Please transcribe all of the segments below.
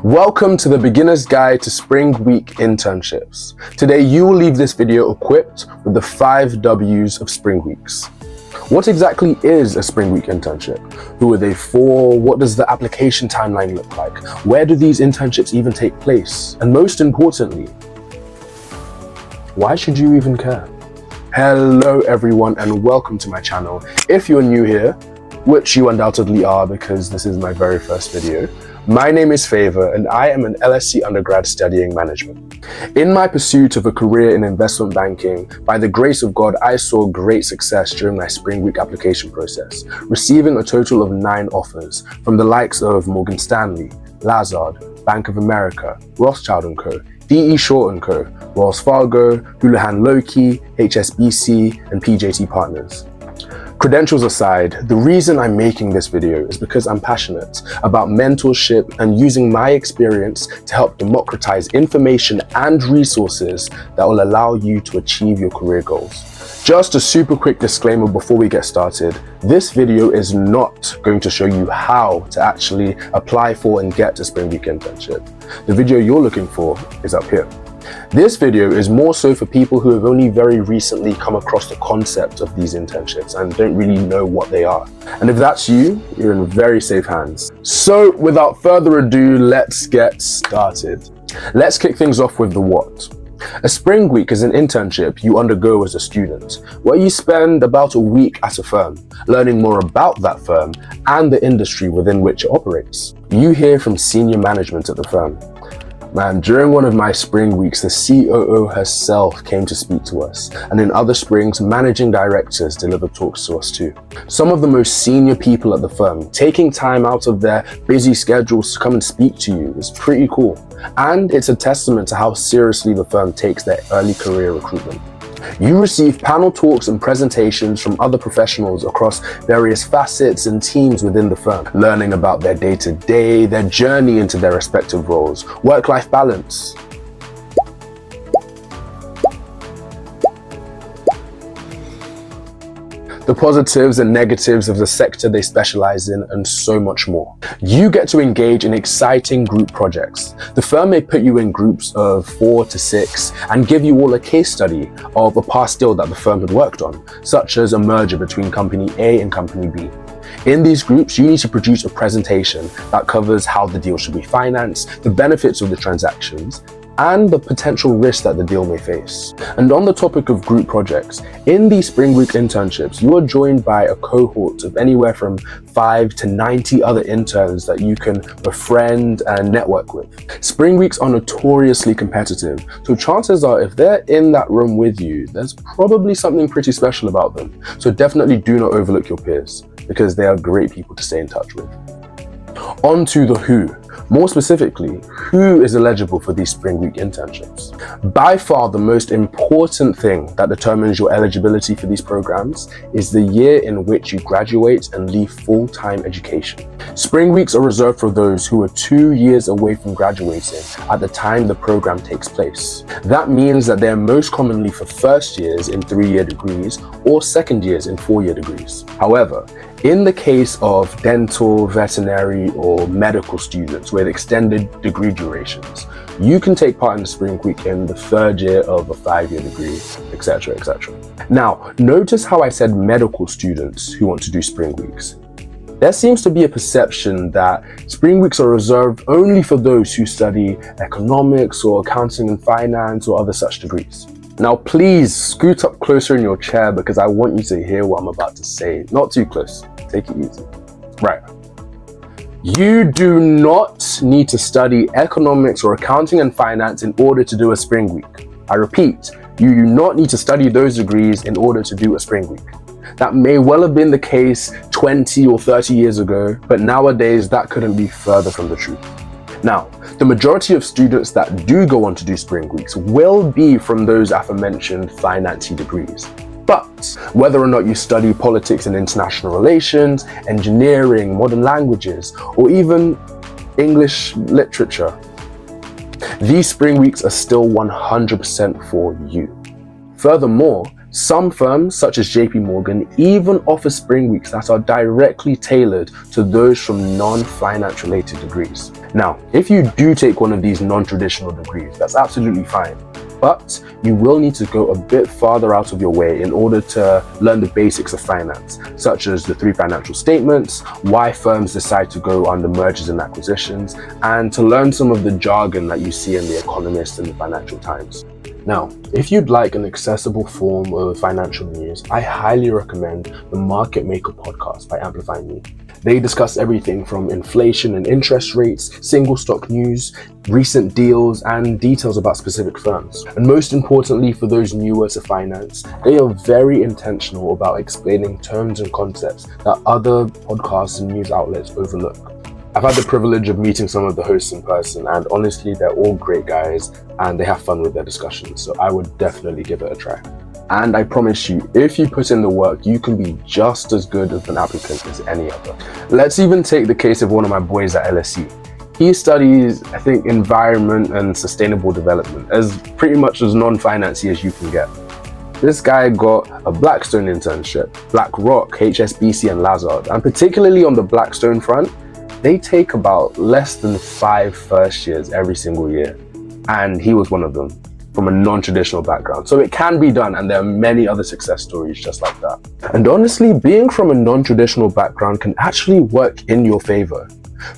Welcome to the Beginner's Guide to Spring Week Internships. Today you will leave this video equipped with the 5 W's of Spring Weeks. What exactly is a Spring Week internship? Who are they for? What does the application timeline look like? Where do these internships even take place? And most importantly, why should you even care? Hello everyone and welcome to my channel. If you're new here, which you undoubtedly are because this is my very first video, my name is Favour and I am an LSE undergrad studying management. In my pursuit of a career in investment banking, by the grace of God, I saw great success during my Spring Week application process, receiving a total of 9 offers from the likes of Morgan Stanley, Lazard, Bank of America, Rothschild & Co., D.E. Shaw & Co., Wells Fargo, Houlihan Lokey, HSBC, and PJT Partners. Credentials aside, the reason I'm making this video is because I'm passionate about mentorship and using my experience to help democratize information and resources that will allow you to achieve your career goals. Just a super quick disclaimer before we get started, this video is not going to show you how to actually apply for and get a Spring Week internship. The video you're looking for is up here. This video is more so for people who have only very recently come across the concept of these internships and don't really know what they are. And if that's you, you're in very safe hands. So without further ado, let's get started. Let's kick things off with the what. A Spring Week is an internship you undergo as a student, where you spend about a week at a firm, learning more about that firm and the industry within which it operates. You hear from senior management at the firm. Man, during one of my spring weeks, the COO herself came to speak to us, and in other springs, managing directors delivered talks to us too. Some of the most senior people at the firm taking time out of their busy schedules to come and speak to you is pretty cool, and it's a testament to how seriously the firm takes their early career recruitment. You receive panel talks and presentations from other professionals across various facets and teams within the firm, learning about their day-to-day, their journey into their respective roles, work-life balance, the positives and negatives of the sector they specialize in, and so much more. You get to engage in exciting group projects. The firm may put you in groups of 4 to 6 and give you all a case study of a past deal that the firm had worked on, such as a merger between company A and company B. In these groups, you need to produce a presentation that covers how the deal should be financed, the benefits of the transactions, and the potential risks that the deal may face. And on the topic of group projects, in these Spring Week internships, you are joined by a cohort of anywhere from 5 to 90 other interns that you can befriend and network with. Spring Weeks are notoriously competitive, so chances are if they're in that room with you, there's probably something pretty special about them. So definitely do not overlook your peers, because they are great people to stay in touch with. On to the who. More specifically, who is eligible for these Spring Week internships? By far the most important thing that determines your eligibility for these programs is the year in which you graduate and leave full-time education. Spring Weeks are reserved for those who are 2 years away from graduating at the time the program takes place. That means that they're most commonly for first years in 3-year degrees or second years in 4-year degrees. However, in the case of dental, veterinary, or medical students with extended degree durations, you can take part in the Spring Week in the 3rd year of a 5-year degree, etc., etc. Now, notice how I said medical students who want to do Spring Weeks. There seems to be a perception that Spring Weeks are reserved only for those who study economics or accounting and finance or other such degrees. Now please scoot up closer in your chair because I want you to hear what I'm about to say. Not too close, take it easy. Right. You do not need to study economics or accounting and finance in order to do a Spring Week. I repeat, you do not need to study those degrees in order to do a Spring Week. That may well have been the case 20 or 30 years ago, but nowadays that couldn't be further from the truth. Now, the majority of students that do go on to do Spring Weeks will be from those aforementioned finance degrees. But whether or not you study politics and international relations, engineering, modern languages, or even English literature, these Spring Weeks are still 100% for you. Furthermore, some firms, such as JP Morgan, even offer Spring Weeks that are directly tailored to those from non-finance related degrees. Now, if you do take one of these non-traditional degrees, that's absolutely fine. But you will need to go a bit farther out of your way in order to learn the basics of finance, such as the 3 financial statements, why firms decide to go under mergers and acquisitions, and to learn some of the jargon that you see in The Economist and the Financial Times. Now, if you'd like an accessible form of financial news, I highly recommend the Market Maker podcast by Amplify Me. They discuss everything from inflation and interest rates, single stock news, recent deals, and details about specific firms. And most importantly, for those newer to finance, they are very intentional about explaining terms and concepts that other podcasts and news outlets overlook. I've had the privilege of meeting some of the hosts in person, and honestly, they're all great guys and they have fun with their discussions, so I would definitely give it a try. And I promise you, if you put in the work, you can be just as good of an applicant as any other. Let's even take the case of one of my boys at LSE. He studies, I think, environment and sustainable development, as pretty much as non-financy as you can get. This guy got a Blackstone internship, BlackRock, HSBC and Lazard, and particularly on the Blackstone front, they take about less than 5 first years every single year. And he was one of them, from a non-traditional background. So it can be done, and there are many other success stories just like that. And honestly, being from a non-traditional background can actually work in your favor.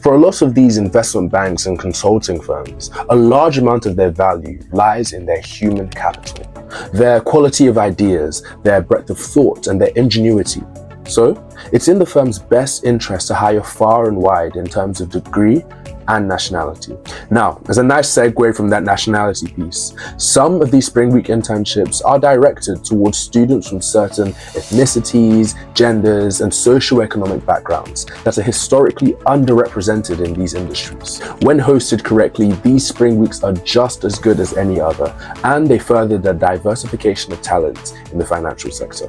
For a lot of these investment banks and consulting firms, a large amount of their value lies in their human capital, their quality of ideas, their breadth of thought, and their ingenuity. So, it's in the firm's best interest to hire far and wide in terms of degree and nationality. Now, as a nice segue from that nationality piece, some of these Spring Week internships are directed towards students from certain ethnicities, genders, and socioeconomic backgrounds that are historically underrepresented in these industries. When hosted correctly, these Spring Weeks are just as good as any other, and they further the diversification of talent in the financial sector.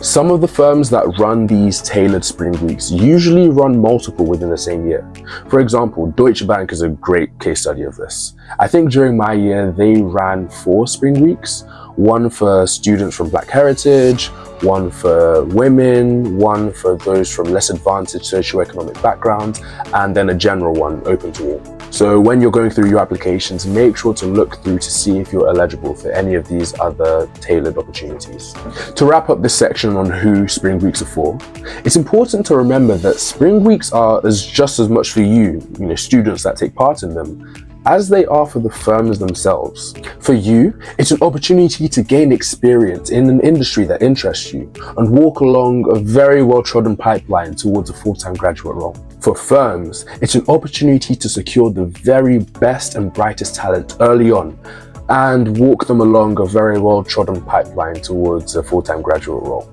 Some of the firms that run these tailored Spring Weeks usually run multiple within the same year. For example, Deutsche Bank is a great case study of this. I think during my year, they ran 4 Spring Weeks, one for students from Black heritage, one for women, one for those from less advantaged socioeconomic backgrounds, and then a general one open to all. So when you're going through your applications, make sure to look through to see if you're eligible for any of these other tailored opportunities. To wrap up this section on who Spring Weeks are for, it's important to remember that Spring Weeks are just as much for you, students that take part in them, as they are for the firms themselves. For you, it's an opportunity to gain experience in an industry that interests you and walk along a very well-trodden pipeline towards a full-time graduate role. For firms, it's an opportunity to secure the very best and brightest talent early on and walk them along a very well-trodden pipeline towards a full-time graduate role.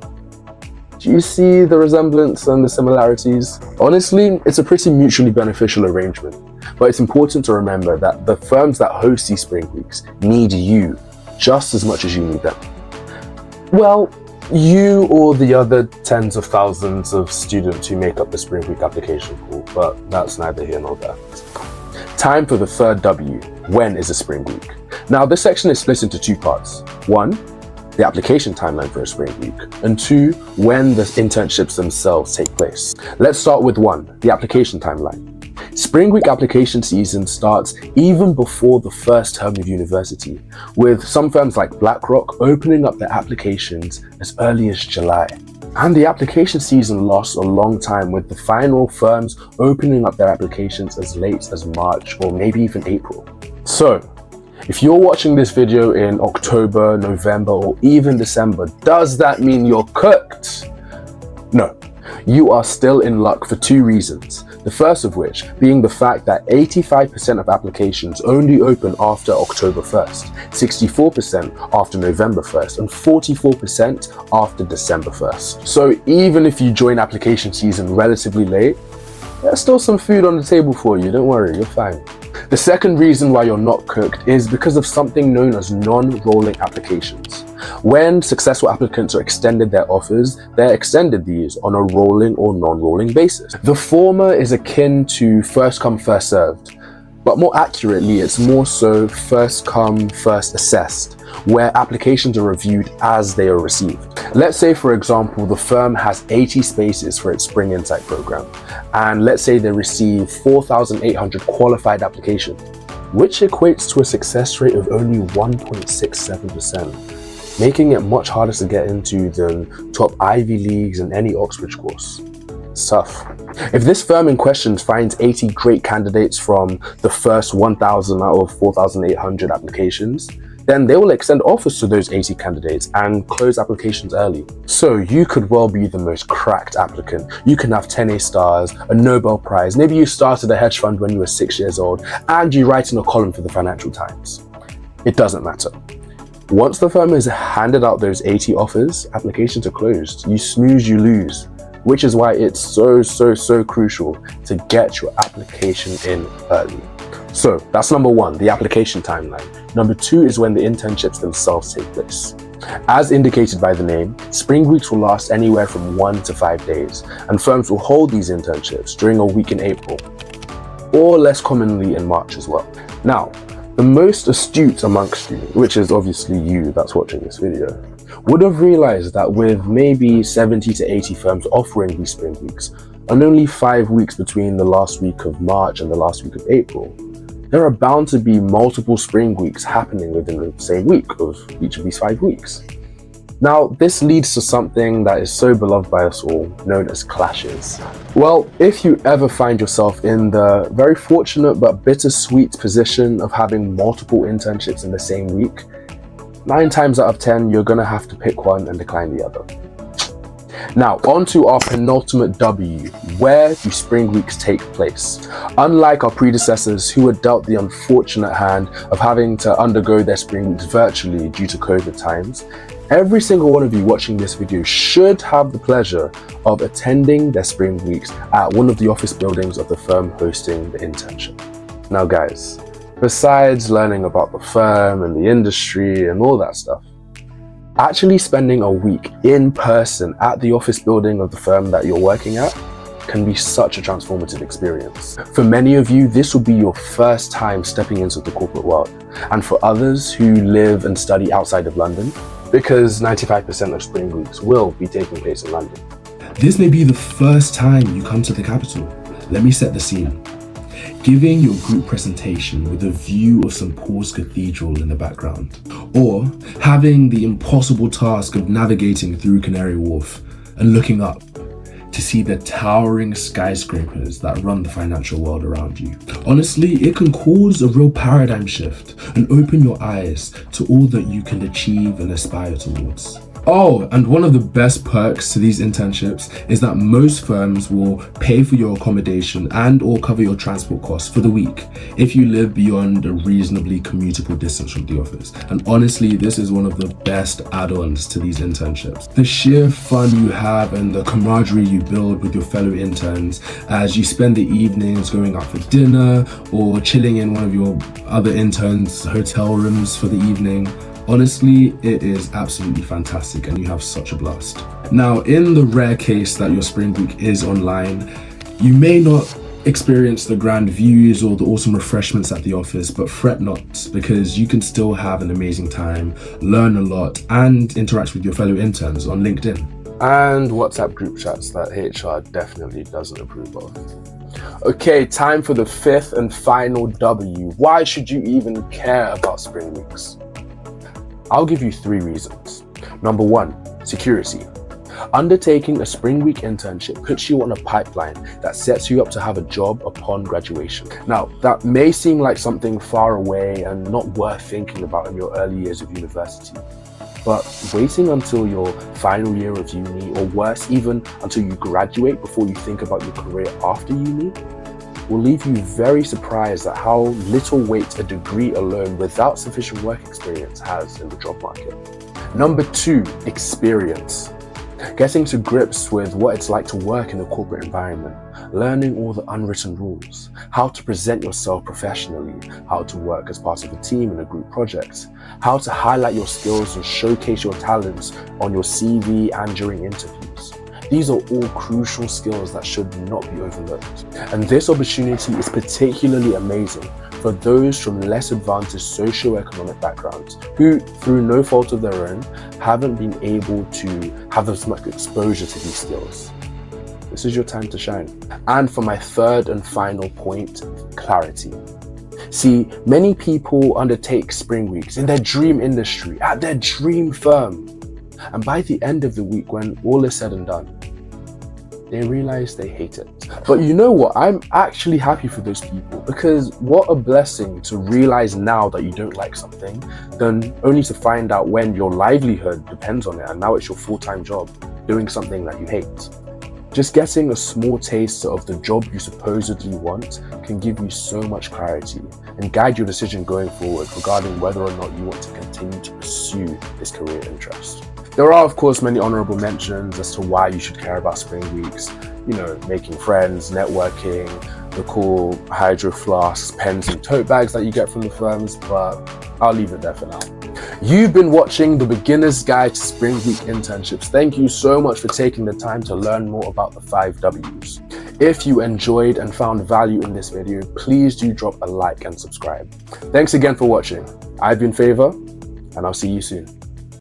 Do you see the resemblance and the similarities? Honestly, it's a pretty mutually beneficial arrangement, but it's important to remember that the firms that host these Spring Weeks need you just as much as you need them. Well, you or the other tens of thousands of students who make up the Spring Week application pool, but that's neither here nor there. Time for the third W. When is a Spring Week? Now, this section is split into 2 parts. 1, the application timeline for a Spring Week, and 2, when the internships themselves take place. Let's start with 1, the application timeline. Spring Week application season starts even before the first term of university, with some firms like BlackRock opening up their applications as early as July. And the application season lasts a long time, with the final firms opening up their applications as late as March or maybe even April. So, if you're watching this video in October, November, or even December, does that mean you're cooked? No, you are still in luck for 2 reasons. The first of which being the fact that 85% of applications only open after October 1st, 64% after November 1st, and 44% after December 1st. So even if you join application season relatively late, there's still some food on the table for you, don't worry, you're fine. The second reason why you're not cooked is because of something known as non-rolling applications. When successful applicants are extended their offers, they're extended these on a rolling or non-rolling basis. The former is akin to first come, first served. But more accurately, it's more so first come, first assessed, where applications are reviewed as they are received. Let's say, for example, the firm has 80 spaces for its Spring Insight program, and let's say they receive 4,800 qualified applications, which equates to a success rate of only 1.67%, making it much harder to get into than top Ivy Leagues and any Oxbridge course. It's tough. If this firm in question finds 80 great candidates from the first 1,000 out of 4,800 applications, then they will extend offers to those 80 candidates and close applications early. So you could well be the most cracked applicant. You can have 10 A stars, a Nobel Prize, maybe you started a hedge fund when you were 6 years old, and you write in a column for the Financial Times. It doesn't matter. Once the firm has handed out those 80 offers, applications are closed. You snooze, you lose. Which is why it's so crucial to get your application in early. So that's number one, the application timeline. Number two is when the internships themselves take place. As indicated by the name, Spring Weeks will last anywhere from 1 to 5 days, and firms will hold these internships during a week in April, or less commonly in March as well. Now, the most astute amongst you, which is obviously you that's watching this video, would have realized that with maybe 70 to 80 firms offering these Spring Weeks, and only 5 weeks between the last week of March and the last week of April, there are bound to be multiple Spring Weeks happening within the same week of each of these 5 weeks. Now, this leads to something that is so beloved by us all, known as clashes. Well, if you ever find yourself in the very fortunate but bittersweet position of having multiple internships in the same week, 9 times out of 10, you're gonna have to pick one and decline the other. Now, on to our penultimate W. Where do Spring Weeks take place? Unlike our predecessors who were dealt the unfortunate hand of having to undergo their Spring Weeks virtually due to COVID times, every single one of you watching this video should have the pleasure of attending their Spring Weeks at one of the office buildings of the firm hosting the internship. Now guys, besides learning about the firm and the industry and all that stuff, actually spending a week in person at the office building of the firm that you're working at can be such a transformative experience. For many of you, this will be your first time stepping into the corporate world. And for others who live and study outside of London, because 95% of Spring Weeks will be taking place in London, this may be the first time you come to the capital. Let me set the scene. Giving your group presentation with a view of St. Paul's Cathedral in the background, or having the impossible task of navigating through Canary Wharf and looking up to see the towering skyscrapers that run the financial world around you. Honestly, it can cause a real paradigm shift and open your eyes to all that you can achieve and aspire towards. Oh, and one of the best perks to these internships is that most firms will pay for your accommodation and or cover your transport costs for the week if you live beyond a reasonably commutable distance from the office. And honestly, this is one of the best add-ons to these internships. The sheer fun you have and the camaraderie you build with your fellow interns as you spend the evenings going out for dinner or chilling in one of your other interns' hotel rooms for the evening. Honestly, it is absolutely fantastic and you have such a blast. Now, in the rare case that your Spring Week is online, you may not experience the grand views or the awesome refreshments at the office, but fret not, because you can still have an amazing time, learn a lot, and interact with your fellow interns on LinkedIn. And WhatsApp group chats that HR definitely doesn't approve of. Okay, time for the fifth and final W. Why should you even care about Spring Weeks? I'll give you 3 reasons. Number 1, security. Undertaking a Spring Week internship puts you on a pipeline that sets you up to have a job upon graduation. Now, that may seem like something far away and not worth thinking about in your early years of university. But waiting until your final year of uni, or worse, even until you graduate before you think about your career after uni, will leave you very surprised at how little weight a degree alone without sufficient work experience has in the job market. Number 2, experience. Getting to grips with what it's like to work in a corporate environment, learning all the unwritten rules, how to present yourself professionally, how to work as part of a team in a group project, how to highlight your skills and showcase your talents on your CV and during interviews. These are all crucial skills that should not be overlooked. And this opportunity is particularly amazing for those from less advantaged socio-economic backgrounds who, through no fault of their own, haven't been able to have as much exposure to these skills. This is your time to shine. And for my third and final point, clarity. See, many people undertake spring weeks in their dream industry, at their dream firm. And by the end of the week, when all is said and done, they realize they hate it. But you know what? I'm actually happy for those people, because what a blessing to realize now that you don't like something, than only to find out when your livelihood depends on it and now it's your full-time job doing something that you hate. Just getting a small taste of the job you supposedly want can give you so much clarity and guide your decision going forward regarding whether or not you want to continue to pursue this career interest. There are, of course, many honorable mentions as to why you should care about spring weeks. You know, making friends, networking, the cool hydro flasks, pens and tote bags that you get from the firms, but I'll leave it there for now. You've been watching the Beginner's Guide to Spring Week Internships. Thank you so much for taking the time to learn more about the 5 W's. If you enjoyed and found value in this video, please do drop a like and subscribe. Thanks again for watching. I've been Favour, and I'll see you soon.